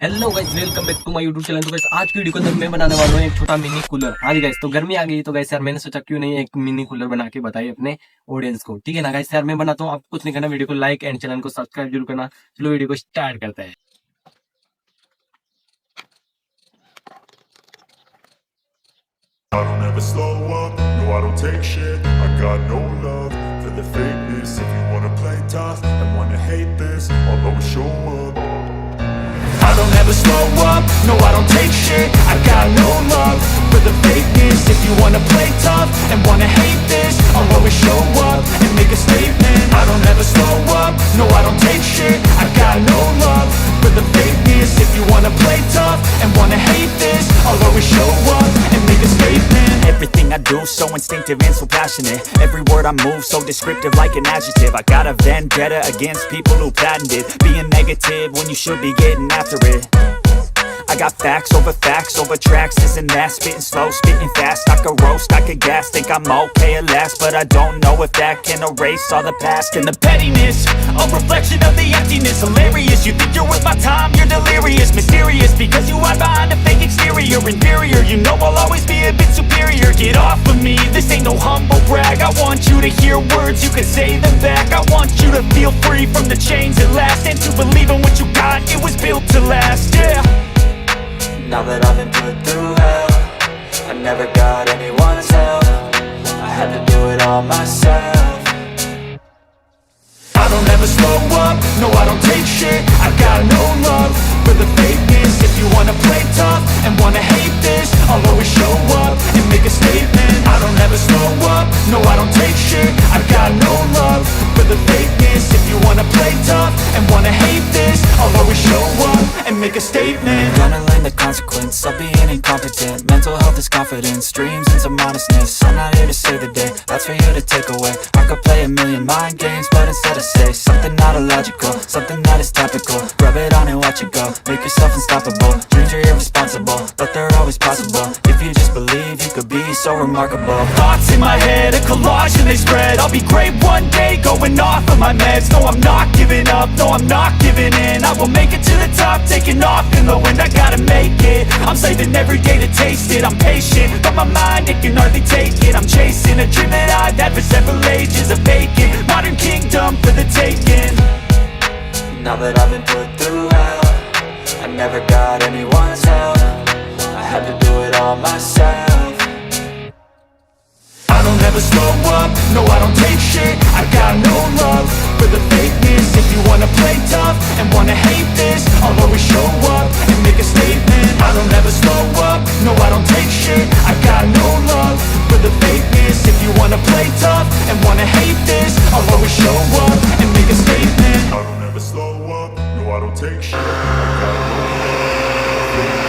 Hello guys, welcome back to my YouTube channel. तो guys आज की वीडियो के अंदर मैं बनाने वाला हूँ एक छोटा मिनी कूलर। हाँ जी गाइस, तो गर्मी आ गई तो गाइस यार मैंने सोचा क्यों नहीं एक मिनी कूलर बना के बताइए अपने ऑडियंस को। ठीक है ना गाइस, यार मैं बनाता हूँ, आपको कुछ नहीं करना, वीडियो को लाइक एंड चैनल को सब्सक्राइब जरूर करना। चलो वीडियो को स्टार्ट करते हैं। I don't ever slow up, no I don't take shit. I got no love for the fakeness. If you wanna play tough and wanna hate this, I'll always show up. I don't ever slow up, no I don't take shit. I got no love for the fakeness. If you wanna play tough and wanna hate this, I'll always show up and make a statement. I don't ever slow up, no I don't take shit. I got no love for the fakeness. If you wanna play tough and wanna hate this, I'll always show up and make a statement. Everything I do so instinctive and so passionate. Every word I move so descriptive like an adjective. I got a vendetta against people who patented being negative when you should be getting after it. I got facts over tracks, this and that. Spitting slow, spitting fast. I could roast, I could gas. Think I'm okay at last, but I don't know if that can erase all the past. And the pettiness, a reflection of the emptiness. Hilarious, you think you're worth my time, you're delirious. Mysterious, because you hide behind a fake exterior. Inferior, you know I'll always be a bit superior. Get off of me, this ain't no humble brag. I want you to hear words, you can say them back. I want you to feel free from the chains at last, and to believe in what you got, it was built to last, yeah. Now that I've been put through hell, I never got anyone's help. I had to do it all myself. I don't ever slow up, no I don't take shit. I got no love for the fakeness. If you wanna play tough and wanna hate this, I'll always show up and make a statement. I don't ever slow up, no I don't take shit. I got no love for the fakeness. If you wanna play tough and wanna hate this, I'll always show up and make a statement. Gonna learn the consequence of being incompetent. Mental health is confidence, dreams and some honestness. I'm not here to save the day, that's for you to take away. I could play a million mind games, but instead I say something not illogical, something that is topical. Rub it on and watch it go, make yourself unstoppable. Dreams are irresponsible, but they're always possible. If you just believe, you could be so remarkable. Thoughts in my head, a collage and they spread. I'll be great one day, going off of my meds. No, I'm not giving up, no, I'm not giving in. I will make it to the top, taking off in the wind. I gotta make it, I'm saving every day to taste it. I'm patient, but my mind, it can hardly take it. I'm chasing a dream that I've had for several ages. A vacant, modern kingdom for the taking. Now that I've been put through hell, I never got anyone's help. I had to do it all myself. I don't ever slow up, no I don't take shit. I got no love for the fakeness. If you wanna play tough and wanna hate this, I'll always show up and make a statement. I don't ever slow up, no I don't take shit. I got no love for the fakeness. If you wanna play tough and wanna hate this, I'll always show up and make a statement. I don't ever slow up, no I don't take shit. I got no love for the fakeness.